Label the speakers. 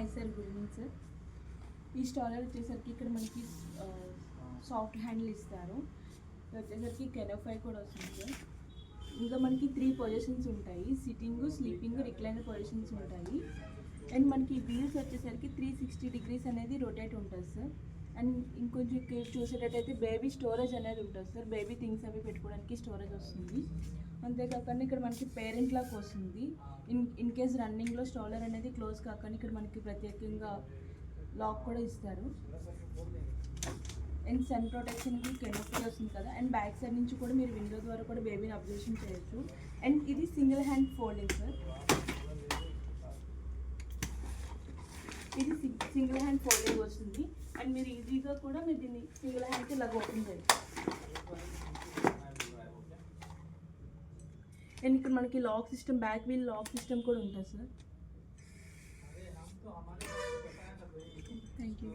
Speaker 1: Hi sir, good evening sir. ఈ స్టాలర్ వచ్చేసరికి ఇక్కడ మనకి సాఫ్ట్ హ్యాండిల్ ఇస్తారు. వచ్చేసరికి కెనోఫై కూడా వస్తుంది సార్. ఇంకా మనకి 3 పొజిషన్స్ ఉంటాయి, సిట్టింగ్, స్లీపింగ్, రిక్లైనర్ పొజిషన్స్ ఉంటాయి. అండ్ మనకి వీల్స్ వచ్చేసరికి 360 డిగ్రీస్ అనేది రొటేట్ ఉంటుంది సార్. అండ్ ఇంకొంచెం చూసేటట్టయితే బేబీ స్టోరేజ్ అనేది ఉంటుంది సార్. బేబీ థింగ్స్ అవి పెట్టుకోవడానికి స్టోరేజ్ వస్తుంది. అంతేకాకుండా ఇక్కడ మనకి పేరెంట్ లాక్ వస్తుంది. ఇన్ కేస్ రన్నింగ్లో స్టాలర్ అనేది క్లోజ్ కాకుండా ఇక్కడ మనకి ప్రత్యేకంగా లాక్ కూడా ఇస్తారు. అండ్ సన్ ప్రొటెక్షన్కి కెనోపీ వస్తుంది కదా. అండ్ బ్యాక్ సైడ్ నుంచి కూడా మీరు విండో ద్వారా కూడా బేబీని అబ్జర్వేషన్ చేయొచ్చు. అండ్ ఇది సింగిల్ హ్యాండ్ ఫోల్డింగ్ సార్. ఇది సింగిల్ హ్యాండ్ ఫోల్డింగ్ వస్తుంది. అండ్ మీరు ఈజీగా కూడా మీరు దీన్ని సింగిల్ హ్యాండ్కి ఇలా ఓపెన్ చేయొచ్చు. అండ్ ఇక్కడ మనకి lock system, back wheel lock system కూడా ఉంటుంది సార్. Thank you.